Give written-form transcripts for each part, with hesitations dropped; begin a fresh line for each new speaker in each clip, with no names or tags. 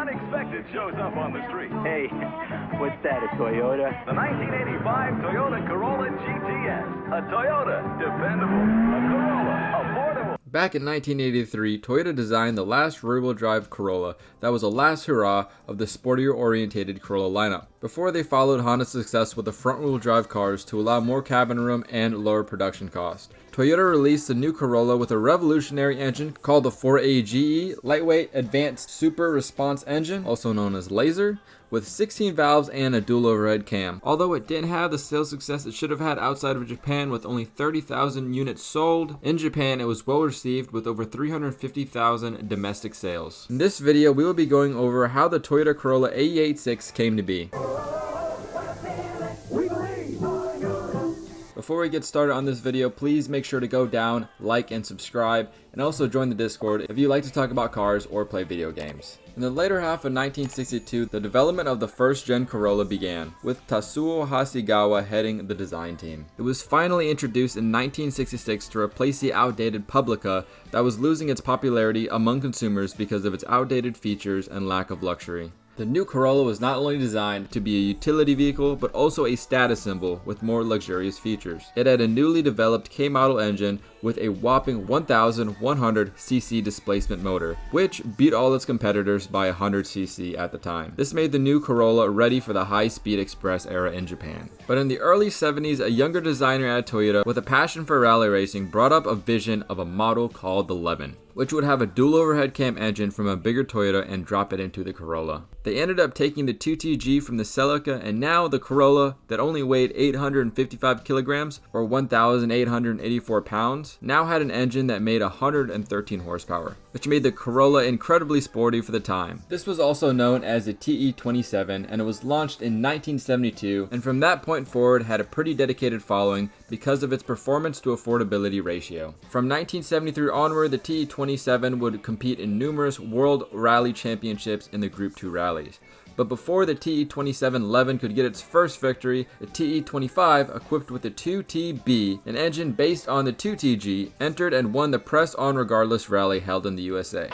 unexpected shows up on the street.
Hey, what's that, a Toyota?
The 1985 Toyota Corolla GTS. A Toyota, dependable. A Corolla, affordable.
Back in 1983, Toyota designed the last rear-wheel drive Corolla that was a last hurrah of the sportier-oriented Corolla lineup, before they followed Honda's success with the front-wheel drive cars to allow more cabin room and lower production cost. Toyota released the new Corolla with a revolutionary engine called the 4AGE Lightweight Advanced Super Response Engine, also known as Laser, with 16 valves and a dual overhead cam. Although it didn't have the sales success it should have had outside of Japan with only 30,000 units sold, in Japan it was well received with over 350,000 domestic sales. In this video we will be going over how the Toyota Corolla AE86 came to be. Before we get started on this video, please make sure to go down, like, and subscribe, and also join the Discord if you like to talk about cars or play video games. In the later half of 1962, the development of the first-gen Corolla began, with Tatsuo Hasegawa heading the design team. It was finally introduced in 1966 to replace the outdated Publica that was losing its popularity among consumers because of its outdated features and lack of luxury. The new Corolla was not only designed to be a utility vehicle, but also a status symbol with more luxurious features. It had a newly developed K-model engine with a whopping 1,100cc displacement motor, which beat all its competitors by 100cc at the time. This made the new Corolla ready for the high-speed express era in Japan. But in the early 70s, a younger designer at Toyota with a passion for rally racing brought up a vision of a model called the Levin, which would have a dual overhead cam engine from a bigger Toyota and drop it into the Corolla. They ended up taking the 2TG from the Celica, and now the Corolla, that only weighed 855 kilograms or 1,884 pounds, now had an engine that made 113 horsepower, which made the Corolla incredibly sporty for the time. This was also known as the TE27, and it was launched in 1972, and from that point forward had a pretty dedicated following because of its performance to affordability ratio. From 1973 onward, the TE27 would compete in numerous World Rally Championships in the Group 2 rallies. But before the TE27 Levin could get its first victory, the TE25, equipped with the 2TB, an engine based on the 2TG, entered and won the Press On Regardless rally held in the USA.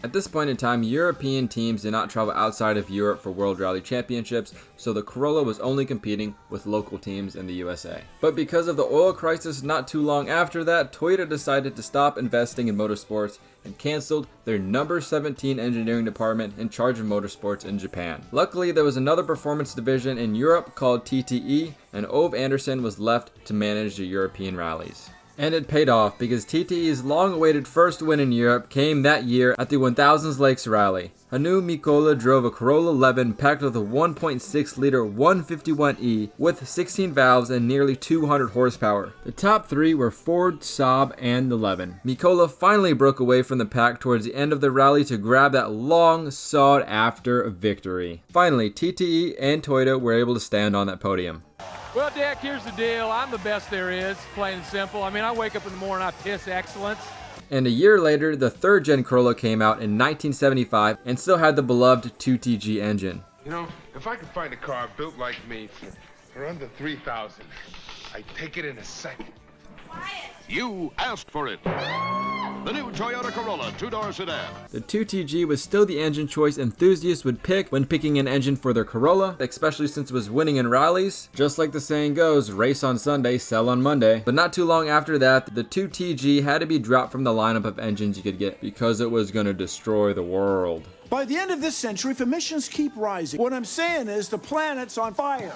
At this point in time, European teams did not travel outside of Europe for World Rally Championships, so the Corolla was only competing with local teams in the USA. But because of the oil crisis not too long after that, Toyota decided to stop investing in motorsports and canceled their number 17 engineering department in charge of motorsports in Japan. Luckily, there was another performance division in Europe called TTE, and Ove Anderson was left to manage the European rallies. And it paid off because TTE's long-awaited first win in Europe came that year at the 1000 Lakes Rally. Hanu Mikola drove a Corolla Levin packed with a 1.6-liter 151E with 16 valves and nearly 200 horsepower. The top three were Ford, Saab, and the Levin. Mikola finally broke away from the pack towards the end of the rally to grab that long sought-after victory. Finally, TTE and Toyota were able to stand on that podium.
Well, Dick, here's the deal. I'm the best there is, plain and simple. I mean, I wake up in the morning, I piss excellence.
And a year later, the third-gen Corolla came out in 1975 and still had the beloved 2TG engine.
You know, if I could find a car built like me for under 3,000, I'd take it in a second.
Quiet.
You asked for it. The new Toyota Corolla two-door sedan.
The 2TG was still the engine choice enthusiasts would pick when picking an engine for their Corolla, especially since it was winning in rallies. Just like the saying goes, race on Sunday, sell on Monday. But not too long after that, the 2TG had to be dropped from the lineup of engines you could get because it was going to destroy the world.
By the end of this century, if emissions keep rising, what I'm saying is the planet's on fire.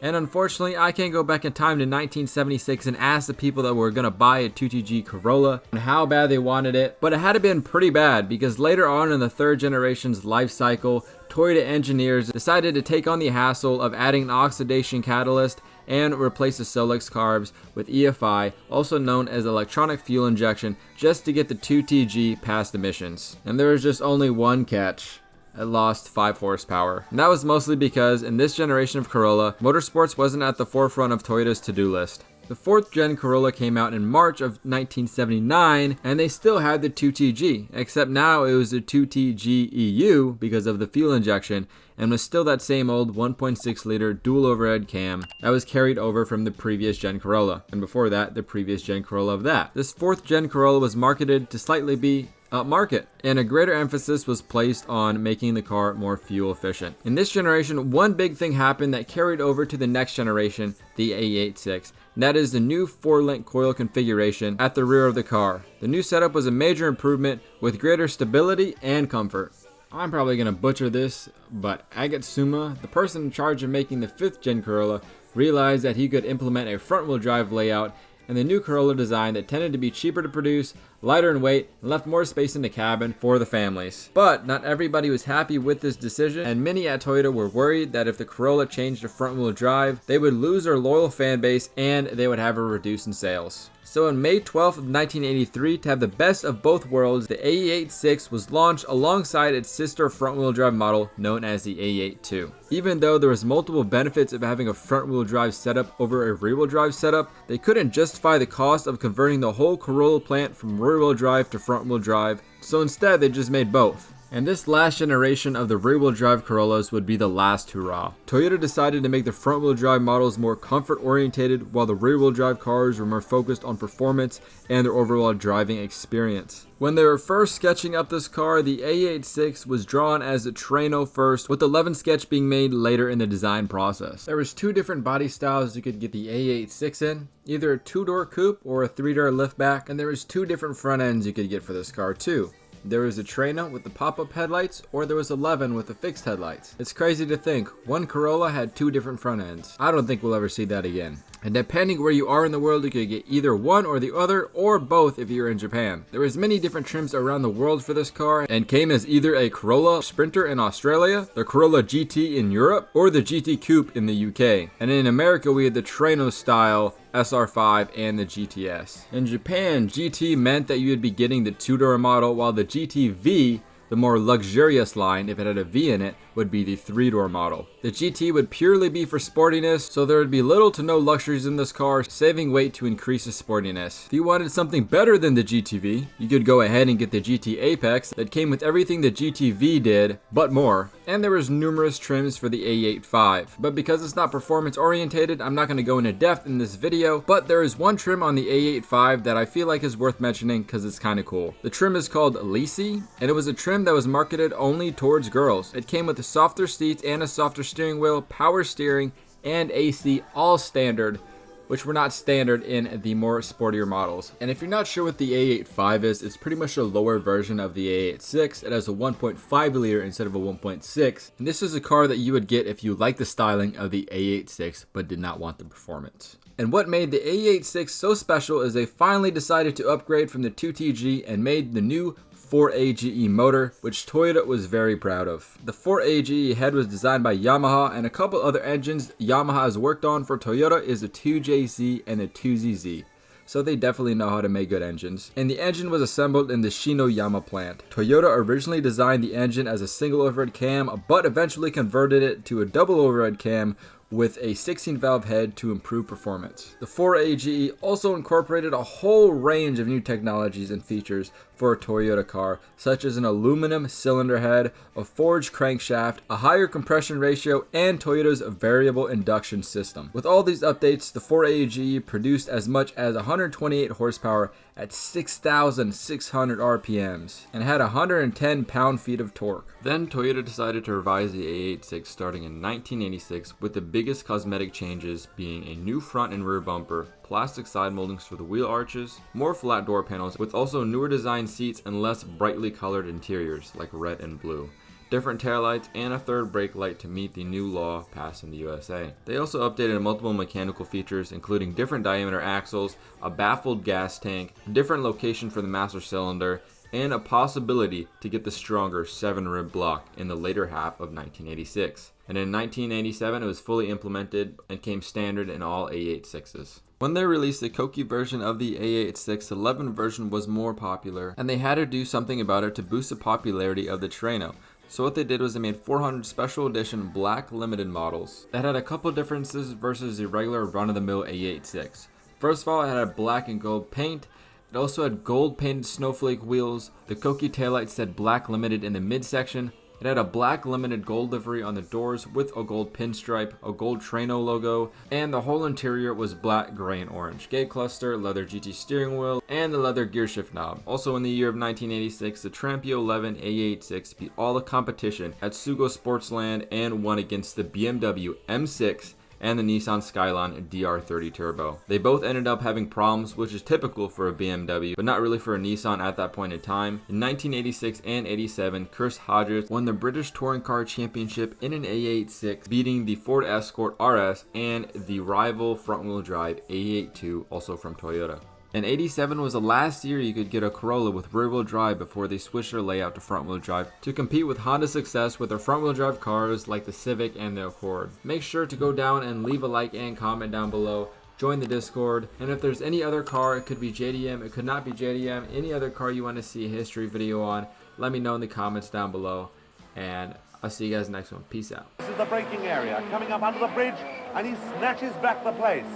And unfortunately, I can't go back in time to 1976 and ask the people that were going to buy a 2TG Corolla and how bad they wanted it, but it had to been pretty bad because later on in the third generation's life cycle, Toyota engineers decided to take on the hassle of adding an oxidation catalyst and replace the Solex carbs with EFI, also known as electronic fuel injection, just to get the 2TG past emissions. And there was just only one catch. It lost 5 horsepower. And that was mostly because in this generation of Corolla, motorsports wasn't at the forefront of Toyota's to-do list. The 4th gen Corolla came out in March of 1979, and they still had the 2TG, except now it was the 2TG EU because of the fuel injection, and was still that same old 1.6 liter dual overhead cam that was carried over from the previous gen Corolla, and before that, the previous gen Corolla of that. This 4th gen Corolla was marketed to slightly be upmarket, and a greater emphasis was placed on making the car more fuel efficient. In this generation, one big thing happened that carried over to the next generation, the AE86, and that is the new 4-link coil configuration at the rear of the car. The new setup was a major improvement with greater stability and comfort. I'm probably going to butcher this, but Agatsuma, the person in charge of making the 5th gen Corolla, realized that he could implement a front-wheel drive layout and the new Corolla design that tended to be cheaper to produce, lighter in weight, and left more space in the cabin for the families. But not everybody was happy with this decision, and many at Toyota were worried that if the Corolla changed to front-wheel drive, they would lose their loyal fan base and they would have a reduce in sales. So on May 12th of 1983, to have the best of both worlds, the AE86 was launched alongside its sister front-wheel drive model known as the AE82. Even though there was multiple benefits of having a front-wheel drive setup over a rear-wheel drive setup, they couldn't justify the cost of converting the whole Corolla plant from rear-wheel drive to front-wheel drive, so instead they just made both. And this last generation of the rear-wheel drive Corollas would be the last hurrah. Toyota decided to make the front-wheel drive models more comfort-orientated, while the rear-wheel drive cars were more focused on performance and their overall driving experience. When they were first sketching up this car, the AE86 was drawn as a Trano first, with the 11 sketch being made later in the design process. There was 2 different body styles you could get the AE86 in, either a 2-door coupe or a 3-door liftback, and there was 2 different front ends you could get for this car too. There was a Trano with the pop-up headlights, or there was 11 with the fixed headlights. It's crazy to think, one Corolla had 2 different front ends. I don't think we'll ever see that again. And depending where you are in the world, you could get either one or the other, or both if you're in Japan. There was many different trims around the world for this car, and came as either a Corolla Sprinter in Australia, the Corolla GT in Europe, or the GT Coupe in the UK. And in America, we had the Trano style SR5 and the GTS. In Japan, GT meant that you would be getting the 2-door model, while the GTV, the more luxurious line, if it had a V in it, would be the 3-door model. The GT would purely be for sportiness, so there would be little to no luxuries in this car, saving weight to increase the sportiness. If you wanted something better than the GTV, you could go ahead and get the GT Apex that came with everything the GTV did, but more. And there was numerous trims for the AE85. But because it's not performance orientated, I'm not going to go into depth in this video, but there is one trim on the AE85 that I feel like is worth mentioning because it's kind of cool. The trim is called Lisi, and it was a trim that was marketed only towards girls. It came with softer seats and a softer steering wheel, power steering, and AC all standard, which were not standard in the more sportier models. And if you're not sure what the AE85 is, it's pretty much a lower version of the AE86. It has a 1.5 liter instead of a 1.6, and this is a car that you would get if you like the styling of the AE86 but did not want the performance. And what made the AE86 so special is they finally decided to upgrade from the 2TG and made the new 4AGE motor, which Toyota was very proud of. The 4AGE head was designed by Yamaha, and a couple other engines Yamaha has worked on for Toyota is the 2JZ and the 2ZZ. So they definitely know how to make good engines. And the engine was assembled in the Shinoyama plant. Toyota originally designed the engine as a single overhead cam, but eventually converted it to a double overhead cam with a 16-valve head to improve performance. The 4AGE also incorporated a whole range of new technologies and features for a Toyota car, such as an aluminum cylinder head, a forged crankshaft, a higher compression ratio, and Toyota's variable induction system. With all these updates, the 4AGE produced as much as 128 horsepower at 6,600 RPMs and had 110 pound-feet of torque. Then Toyota decided to revise the AE86 starting in 1986, with the biggest cosmetic changes being a new front and rear bumper, plastic side moldings for the wheel arches, more flat door panels, with also newer design seats and less brightly colored interiors like red and blue, different taillights, and a third brake light to meet the new law passed in the USA. They also updated multiple mechanical features, including different diameter axles, a baffled gas tank, a different location for the master cylinder, and a possibility to get the stronger 7-rib block in the later half of 1986. And in 1987, it was fully implemented and came standard in all AE86s. When they released the Koki version of the AE86, the 11 version was more popular, and they had to do something about it to boost the popularity of the Trano. So what they did was they made 400 special edition black limited models that had a couple differences versus the regular run-of-the-mill AE86. First of all, it had a black and gold paint. It also had gold painted snowflake wheels. The Koki taillights said black limited in the midsection. It had a black limited gold livery on the doors with a gold pinstripe, a gold Trano logo, and the whole interior was black, gray, and orange. Gate cluster, leather GT steering wheel, and the leather gear shift knob. Also in the year of 1986, the Trampio 11 AE86 beat all the competition at Sugo Sportsland and won against the BMW M6 and the Nissan Skyline DR30 Turbo. They both ended up having problems, which is typical for a BMW, but not really for a Nissan at that point in time. In 1986 and 87, Chris Hodges won the British Touring Car Championship in an AE86, beating the Ford Escort RS and the rival front-wheel drive AE82, also from Toyota. And 87 was the last year you could get a Corolla with rear-wheel drive before they switched their layout to front-wheel drive to compete with Honda's success with their front-wheel drive cars like the Civic and the Accord. Make sure to go down and leave a like and comment down below. Join the Discord, and if there's any other car, it could be JDM, it could not be JDM, any other car you want to see a history video on, let me know in the comments down below, and I'll see you guys next one. Peace out.
This is the braking area, coming up under the bridge, and he snatches back the place.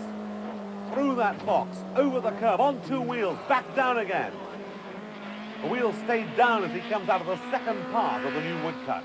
Through that box, over the curb, on two wheels, back down again. The wheels stayed down as he comes out of the second part of the new woodcut.